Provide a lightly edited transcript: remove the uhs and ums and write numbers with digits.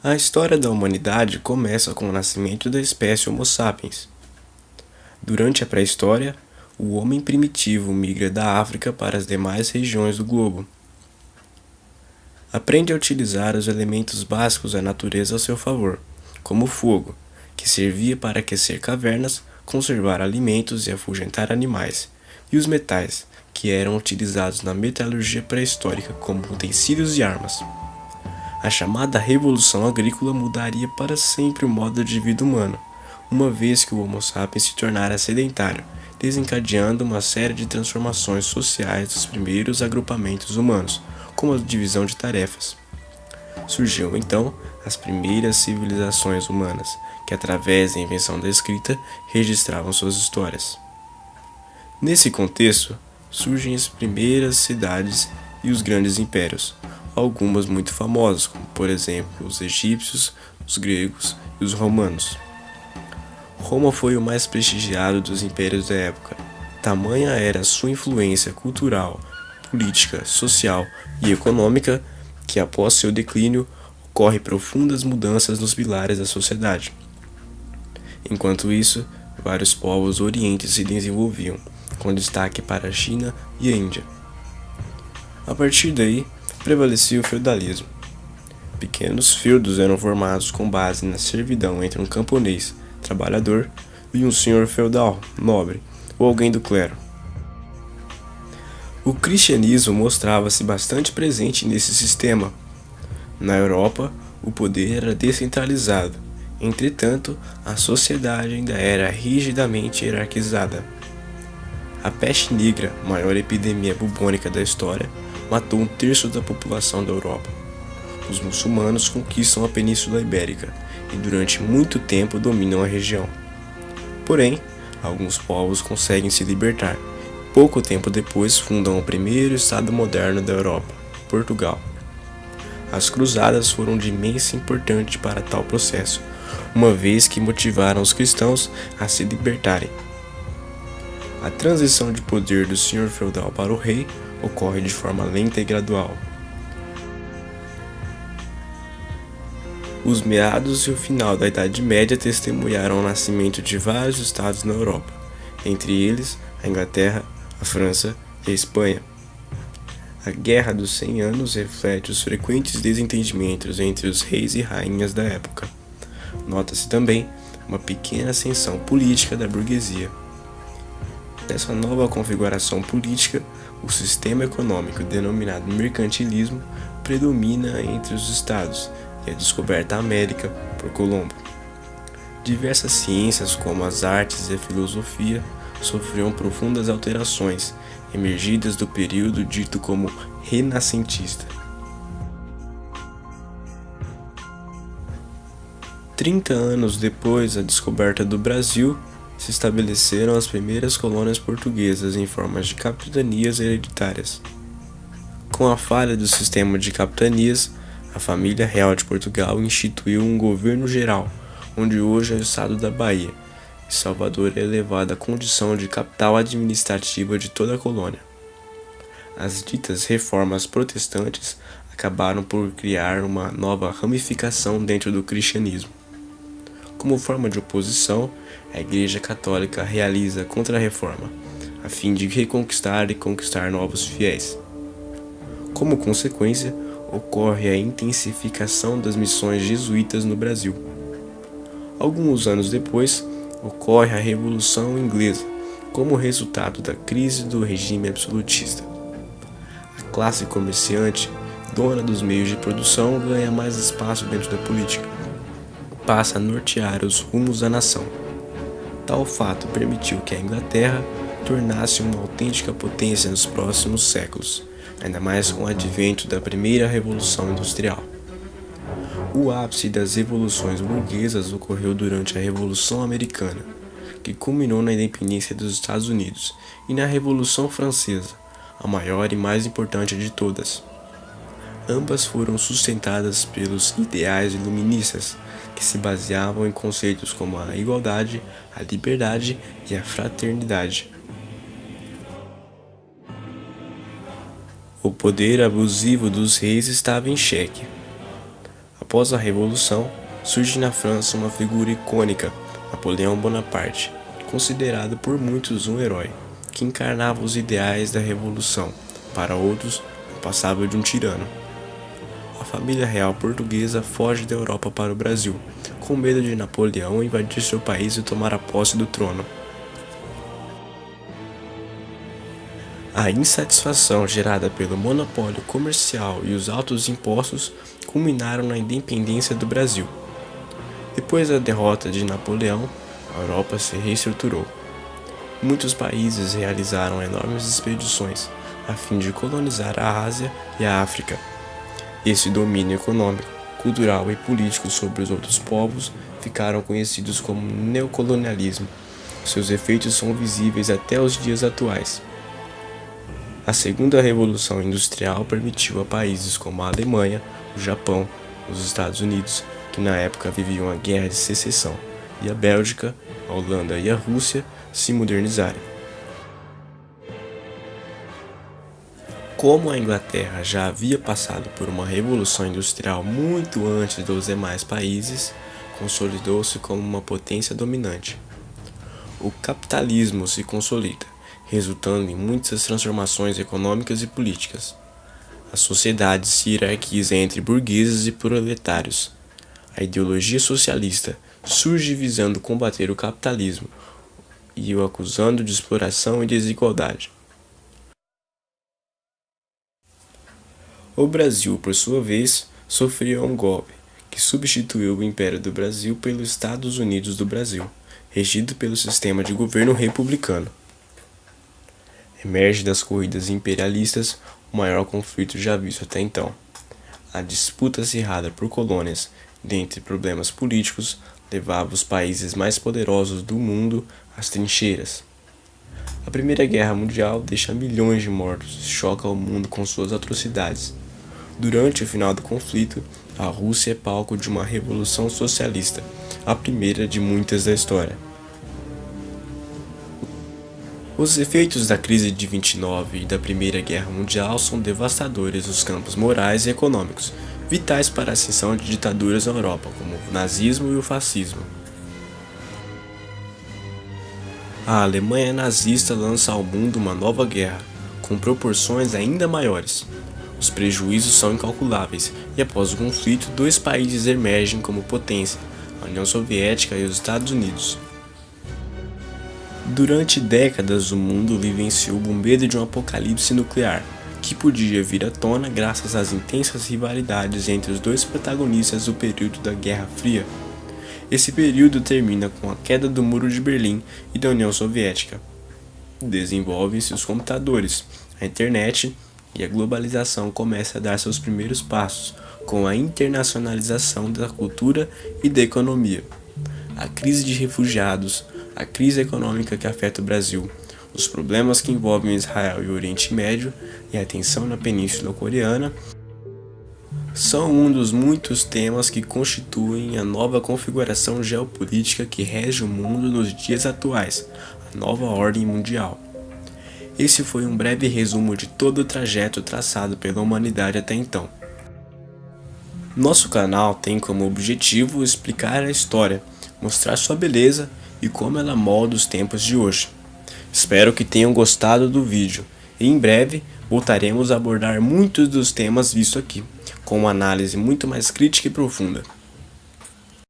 A história da humanidade começa com o nascimento da espécie Homo sapiens. Durante a pré-história, o homem primitivo migra da África para as demais regiões do globo. Aprende a utilizar os elementos básicos da natureza ao seu favor, como o fogo, que servia para aquecer cavernas, conservar alimentos e afugentar animais, e os metais, que eram utilizados na metalurgia pré-histórica como utensílios e armas. A chamada Revolução Agrícola mudaria para sempre o modo de vida humano, uma vez que o Homo sapiens se tornara sedentário, desencadeando uma série de transformações sociais dos primeiros agrupamentos humanos, como a divisão de tarefas. Surgiu então as primeiras civilizações humanas, que através da invenção da escrita registravam suas histórias. Nesse contexto, surgem as primeiras cidades e os grandes impérios, algumas muito famosas, como por exemplo os egípcios, os gregos e os romanos. Roma foi o mais prestigiado dos impérios da época. Tamanha era sua influência cultural, política, social e econômica que após seu declínio ocorrem profundas mudanças nos pilares da sociedade. Enquanto isso, vários povos orientes se desenvolviam, com destaque para a China e a Índia. A partir daí, prevalecia o feudalismo. Pequenos feudos eram formados com base na servidão entre um camponês, trabalhador, e um senhor feudal, nobre, ou alguém do clero. O cristianismo mostrava-se bastante presente nesse sistema. Na Europa, o poder era descentralizado, entretanto, a sociedade ainda era rigidamente hierarquizada. A peste negra, maior epidemia bubônica da história, matou um terço da população da Europa. Os muçulmanos conquistam a Península Ibérica e durante muito tempo dominam a região. Porém, alguns povos conseguem se libertar. Pouco tempo depois fundam o primeiro Estado moderno da Europa, Portugal. As cruzadas foram de imensa importância para tal processo, uma vez que motivaram os cristãos a se libertarem. A transição de poder do senhor feudal para o rei ocorre de forma lenta e gradual. Os meados e o final da Idade Média testemunharam o nascimento de vários estados na Europa, entre eles a Inglaterra, a França e a Espanha. A Guerra dos 100 Anos reflete os frequentes desentendimentos entre os reis e rainhas da época. Nota-se também uma pequena ascensão política da burguesia. Nessa nova configuração política, o sistema econômico denominado mercantilismo predomina entre os estados e a descoberta da América por Colombo. Diversas ciências, como as artes e a filosofia, sofreram profundas alterações, emergidas do período dito como renascentista. 30 anos depois da descoberta do Brasil, se estabeleceram as primeiras colônias portuguesas em formas de capitanias hereditárias. Com a falha do sistema de capitanias, a família real de Portugal instituiu um governo geral, onde hoje é o estado da Bahia, e Salvador é elevada à condição de capital administrativa de toda a colônia. As ditas reformas protestantes acabaram por criar uma nova ramificação dentro do cristianismo. Como forma de oposição, a Igreja Católica realiza a Contra-Reforma, a fim de reconquistar e conquistar novos fiéis. Como consequência, ocorre a intensificação das missões jesuítas no Brasil. Alguns anos depois, ocorre a Revolução Inglesa, como resultado da crise do regime absolutista. A classe comerciante, dona dos meios de produção, ganha mais espaço dentro da política. Passa a nortear os rumos da nação. Tal fato permitiu que a Inglaterra tornasse uma autêntica potência nos próximos séculos, ainda mais com o advento da primeira Revolução Industrial. O ápice das revoluções burguesas ocorreu durante a Revolução Americana, que culminou na independência dos Estados Unidos, e na Revolução Francesa, a maior e mais importante de todas. Ambas foram sustentadas pelos ideais iluministas, que se baseavam em conceitos como a igualdade, a liberdade e a fraternidade. O poder abusivo dos reis estava em xeque. A Após a Revolução, surge na França uma figura icônica, Napoleão Bonaparte, considerado por muitos um herói, que encarnava os ideais da Revolução, para outros, não passava de um tirano. A família real portuguesa foge da Europa para o Brasil, com medo de Napoleão invadir seu país e tomar a posse do trono. A insatisfação gerada pelo monopólio comercial e os altos impostos culminaram na independência do Brasil. Depois da derrota de Napoleão, a Europa se reestruturou. Muitos países realizaram enormes expedições a fim de colonizar a Ásia e a África. Esse domínio econômico, cultural e político sobre os outros povos ficaram conhecidos como neocolonialismo. Seus efeitos são visíveis até os dias atuais. A segunda revolução industrial permitiu a países como a Alemanha, o Japão, os Estados Unidos, que na época viviam a Guerra de Secessão, e a Bélgica, a Holanda e a Rússia se modernizarem. Como a Inglaterra já havia passado por uma revolução industrial muito antes dos demais países, consolidou-se como uma potência dominante. O capitalismo se consolida, resultando em muitas transformações econômicas e políticas. A sociedade se hierarquiza entre burgueses e proletários. A ideologia socialista surge visando combater o capitalismo e o acusando de exploração e desigualdade. O Brasil, por sua vez, sofreu um golpe, que substituiu o Império do Brasil pelos Estados Unidos do Brasil, regido pelo sistema de governo republicano. Emerge das corridas imperialistas o maior conflito já visto até então. A disputa acirrada por colônias, dentre problemas políticos, levava os países mais poderosos do mundo às trincheiras. A Primeira Guerra Mundial deixa milhões de mortos e choca o mundo com suas atrocidades. Durante o final do conflito, a Rússia é palco de uma revolução socialista, a primeira de muitas da história. Os efeitos da crise de 29 e da Primeira Guerra Mundial são devastadores nos campos morais e econômicos, vitais para a ascensão de ditaduras na Europa, como o nazismo e o fascismo. A Alemanha nazista lança ao mundo uma nova guerra, com proporções ainda maiores. Os prejuízos são incalculáveis, e após o conflito, dois países emergem como potência, a União Soviética e os Estados Unidos. Durante décadas, o mundo vivenciou o medo de um apocalipse nuclear, que podia vir à tona graças às intensas rivalidades entre os dois protagonistas do período da Guerra Fria. Esse período termina com a queda do Muro de Berlim e da União Soviética. Desenvolvem-se os computadores, a internet e a globalização começa a dar seus primeiros passos, com a internacionalização da cultura e da economia. A crise de refugiados, a crise econômica que afeta o Brasil, os problemas que envolvem Israel e o Oriente Médio e a tensão na Península Coreana são um dos muitos temas que constituem a nova configuração geopolítica que rege o mundo nos dias atuais, a nova ordem mundial. Esse foi um breve resumo de todo o trajeto traçado pela humanidade até então. Nosso canal tem como objetivo explicar a história, mostrar sua beleza e como ela molda os tempos de hoje. Espero que tenham gostado do vídeo e em breve voltaremos a abordar muitos dos temas vistos aqui, com uma análise muito mais crítica e profunda.